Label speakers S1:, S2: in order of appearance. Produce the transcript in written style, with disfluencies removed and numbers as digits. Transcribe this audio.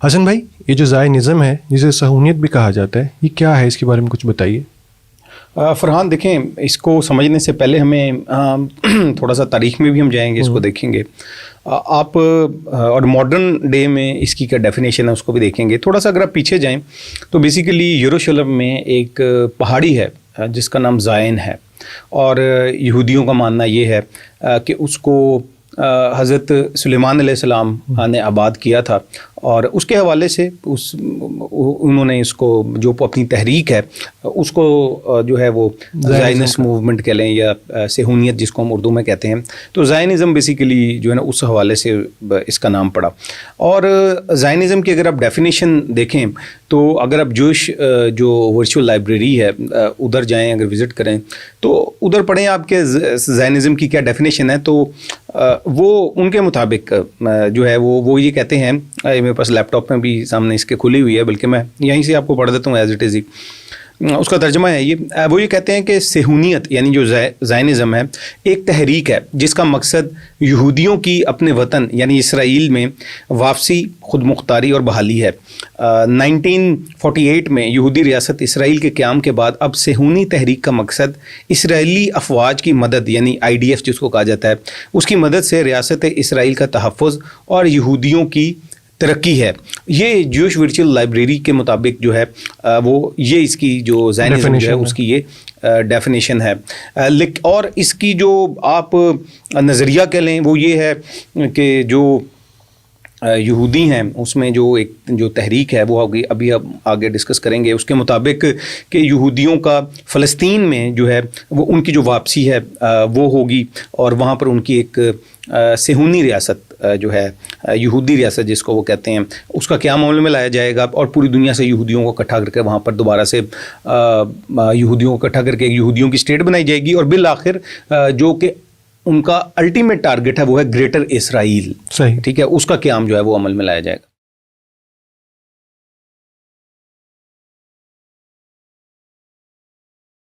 S1: حسن بھائی، یہ جو زائنزم ہے جسے صہیونیت بھی کہا جاتا ہے، یہ کیا ہے؟ اس کے بارے میں کچھ بتائیے۔
S2: فرحان دیکھیں، اس کو سمجھنے سے پہلے ہمیں تھوڑا سا تاریخ میں بھی ہم جائیں گے، اس کو دیکھیں گے آپ، اور ماڈرن ڈے میں اس کی کیا ڈیفینیشن ہے اس کو بھی دیکھیں گے۔ تھوڑا سا اگر آپ پیچھے جائیں تو بیسیکلی یروشلم میں ایک پہاڑی ہے جس کا نام زائن ہے، اور یہودیوں کا ماننا یہ ہے کہ اس کو حضرت سلیمان علیہ السلام نے آباد کیا تھا، اور اس کے حوالے سے انہوں نے اس کو جو اپنی تحریک ہے اس کو جو ہے وہ زائنسٹ موومنٹ کہہ لیں یا صہیونیت جس کو ہم اردو میں کہتے ہیں، تو زائنزم بیسیکلی جو ہے نا اس حوالے سے اس کا نام پڑا۔ اور زائنزم کی اگر آپ ڈیفینیشن دیکھیں تو اگر آپ جوش جو ورچوئل لائبریری ہے ادھر جائیں، اگر وزٹ کریں تو ادھر پڑھیں آپ کے زائنزم کی کیا ڈیفینیشن ہے، تو وہ ان کے مطابق جو ہے وہ یہ کہتے ہیں، میرے پاس لیپ ٹاپ میں بھی سامنے اس کے کھلی ہوئی ہے، بلکہ میں یہیں سے آپ کو پڑھ دیتا ہوں ایز اٹ از ہی۔ اس کا ترجمہ ہے وہ یہ کہتے ہیں کہ صہیونیت یعنی جو زائنزم ہے ایک تحریک ہے جس کا مقصد یہودیوں کی اپنے وطن یعنی اسرائیل میں واپسی، خود مختاری اور بحالی ہے۔ 1948 میں یہودی ریاست اسرائیل کے قیام کے بعد اب صہیونی تحریک کا مقصد اسرائیلی افواج کی مدد یعنی IDF جس کو کہا جاتا ہے، اس کی مدد سے ریاست اسرائیل کا تحفظ اور یہودیوں کی ترقی ہے۔ یہ جوش ورچوئل لائبریری کے مطابق جو ہے وہ یہ اس کی جو زائنزم جو ہے اس کی یہ ڈیفینیشن ہے۔ اور اس کی جو آپ نظریہ کہہ لیں وہ یہ ہے کہ جو یہودی ہیں اس میں جو ایک جو تحریک ہے وہ ہوگی، ابھی اب آگے ڈسکس کریں گے، اس کے مطابق کہ یہودیوں کا فلسطین میں جو ہے وہ ان کی جو واپسی ہے وہ ہوگی، اور وہاں پر ان کی ایک صہیونی ریاست جو ہے یہودی ریاست جس کو وہ کہتے ہیں اس کا قیام عمل میں لایا جائے گا، اور پوری دنیا سے یہودیوں کو اکٹھا کر کے وہاں پر دوبارہ سے یہودیوں کو اکٹھا کر کے یہودیوں کی اسٹیٹ بنائی جائے گی، اور بالآخر جو کہ ان کا الٹیمیٹ ٹارگٹ ہے وہ ہے گریٹر اسرائیل، ٹھیک ہے، اس کا قیام جو ہے وہ عمل میں لایا جائے گا۔